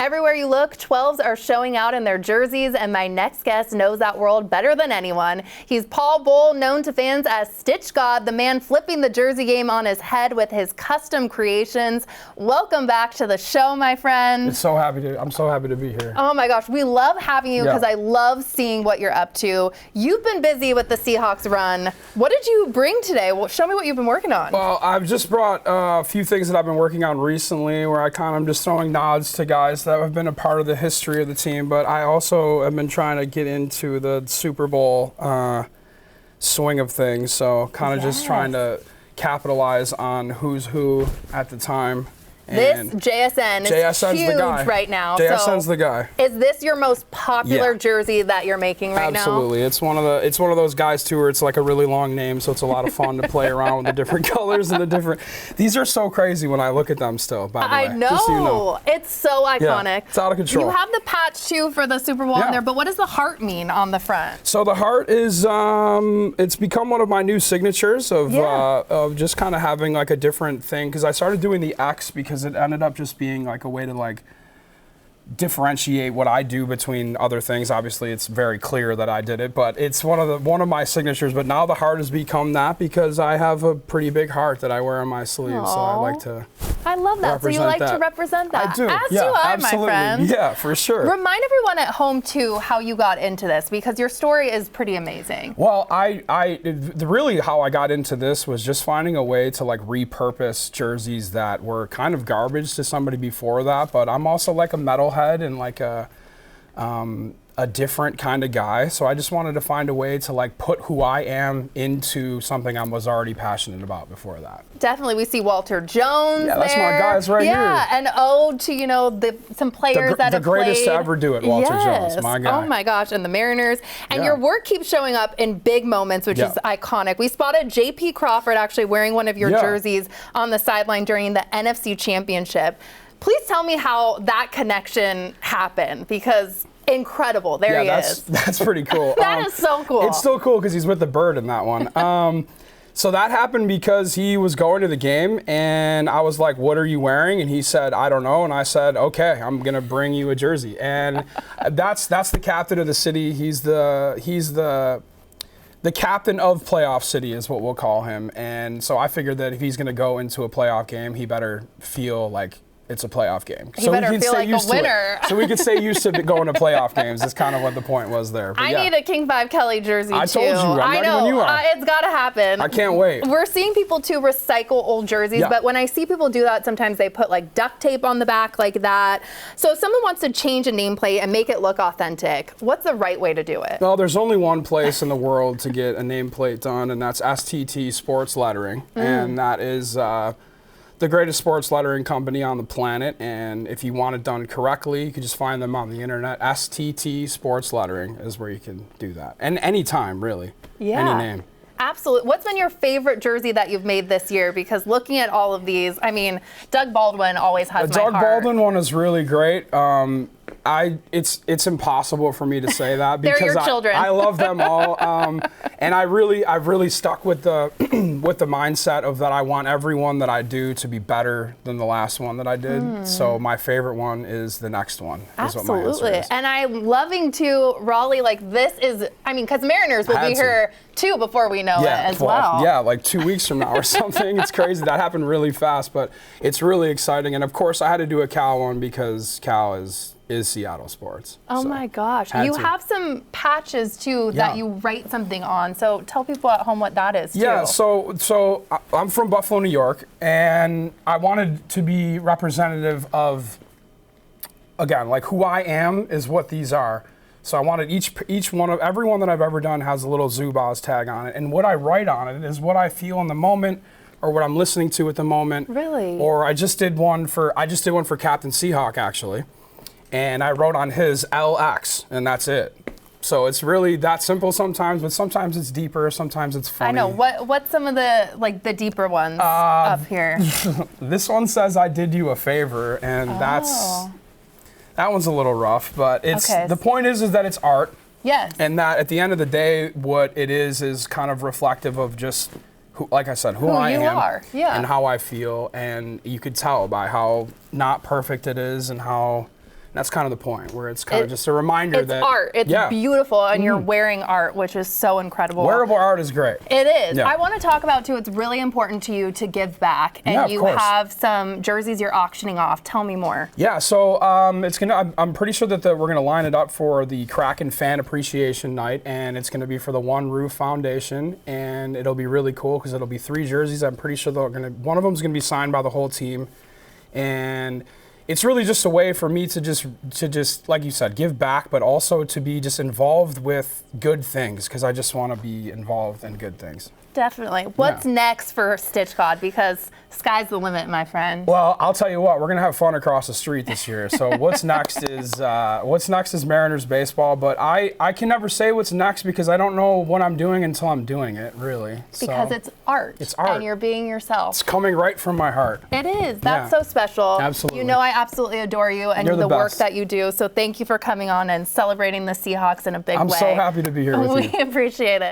Everywhere you look, 12s are showing out in their jerseys, and my next guest knows that world better than anyone. He's Boal, known to fans as StitchGod, the man flipping the jersey game on his head with his custom creations. Welcome back to the show, my friend. I'm so happy to be here. Oh my gosh, we love having you because I love seeing what you're up to. You've been busy with the Seahawks run. What did you bring today? Well, show me what you've been working on. Well, I've just brought a few things that I've been working on recently where I kind of just throwing nods to guys that have been a part of the history of the team, but I also have been trying to get into the Super Bowl swing of things, so kind of just trying to capitalize on who's who at the time. This JSN is huge right now. JSN's the guy. Is this your most popular jersey that you're making right now? Absolutely. It's one of those guys too where it's like a really long name, so it's a lot of fun to play around with the different colors and the different. These are so crazy when I look at them still, by the way. I know. Just so you know. It's so iconic. Yeah, it's out of control. You have the patch too for the Super Bowl on there, but what does the heart mean on the front? So the heart is it's become one of my new signatures of just kind of having like a different thing, because I started doing the X because it ended up just being like a way to like differentiate what I do between other things. Obviously, it's very clear that I did it, but it's one of my signatures. But now the heart has become that because I have a pretty big heart that I wear on my sleeve. So I like to. I love that. So you like to represent that. I do. As do I, my friend. Yeah, for sure. Remind everyone at home too how you got into this, because your story is pretty amazing. Well, really how I got into this was just finding a way to like repurpose jerseys that were kind of garbage to somebody before that. But I'm also like a metalhead and like a different kind of guy, so I just wanted to find a way to like put who I am into something I was already passionate about before that. Definitely, we see Walter Jones. Yeah, that's my guys right here. Yeah, an ode to some players that have played. The greatest to ever do it, Walter Jones, my guy. Oh my gosh, and the Mariners. And your work keeps showing up in big moments, which is iconic. We spotted J.P. Crawford actually wearing one of your jerseys on the sideline during the NFC Championship. Please tell me how that connection happened, because incredible. There he is. That's pretty cool. That is so cool. It's still cool because he's with the bird in that one. So that happened because he was going to the game and I was like, what are you wearing? And he said, I don't know. And I said, okay, I'm going to bring you a jersey. And that's the captain of the city. He's the captain of Playoff City is what we'll call him. And so I figured that if he's going to go into a playoff game, he better feel like it's a playoff game. He better feel like a winner. So we could stay used to going to playoff games. That's kind of what the point was there. But I need a King 5 Kelly jersey too. I told you, I'm ready when you are. It's got to happen. I can't wait. We're seeing people too recycle old jerseys, but when I see people do that, sometimes they put like duct tape on the back like that. So if someone wants to change a nameplate and make it look authentic, what's the right way to do it? Well, there's only one place in the world to get a nameplate done, and that's STT Sports Lettering, and that is the greatest sports lettering company on the planet. And if you want it done correctly, you can just find them on the internet. STT Sports Lettering is where you can do that. And anytime, really. Yeah. Any name. Absolutely. What's been your favorite jersey that you've made this year? Because looking at all of these, I mean, Doug Baldwin always has my heart. The Doug Baldwin one is really great. It's impossible for me to say that because they're your children. I love them all, and I've really stuck with the with the mindset of that I want everyone that I do to be better than the last one that I did. So my favorite one is the next one. Absolutely, is what my answer is. And I'm loving to Raleigh. Like this is, I mean, because Mariners will be here too before we know it as well. Yeah, like 2 weeks from now or something. It's crazy. That happened really fast, but it's really exciting. And of course, I had to do a Cal one because Cal is Seattle sports. Oh my gosh. You have some patches too that you write something on. So tell people at home what that is too. Yeah, so I'm from Buffalo, New York, and I wanted to be representative of, again, like who I am is what these are. So I wanted every one that I've ever done has a little Zubaz tag on it, and what I write on it is what I feel in the moment or what I'm listening to at the moment. Really? Or I just did one for Captain Seahawk actually. And I wrote on his LX, and that's it. So it's really that simple sometimes, but sometimes it's deeper, sometimes it's funny. I know. What's some of the deeper ones up here? This one says, I did you a favor, and that one's a little rough, but it's the point is that it's art. Yes. And that at the end of the day, what it is kind of reflective of just who, like I said, who I am and how I feel. And you could tell by how not perfect it is and how that's kind of the point, where it's kind of just a reminder it's that art. It's beautiful, and you're wearing art, which is so incredible. Wearable art is great. It is. I want to talk about too. It's really important to you to give back, and you have some jerseys you're auctioning off. Tell me more. Yeah. So I'm pretty sure that we're gonna line it up for the Kraken Fan Appreciation Night, and it's gonna be for the One Roof Foundation, and it'll be really cool because it'll be 3 jerseys. I'm pretty sure one of them is gonna be signed by the whole team, and it's really just a way for me to just like you said, give back, but also to be just involved with good things, because I just want to be involved in good things. Definitely. What's next for StitchGod? Because sky's the limit, my friend. Well, I'll tell you what, we're gonna have fun across the street this year. So what's next is Mariners baseball. But I can never say what's next because I don't know what I'm doing until I'm doing it, really. Because it's art. It's art. And you're being yourself. It's coming right from my heart. It is. That's so special. Absolutely. You know I absolutely adore you and You're the work best. that you do. So thank you for coming on and celebrating the Seahawks in a big way. I'm so happy to be here with you. We appreciate it.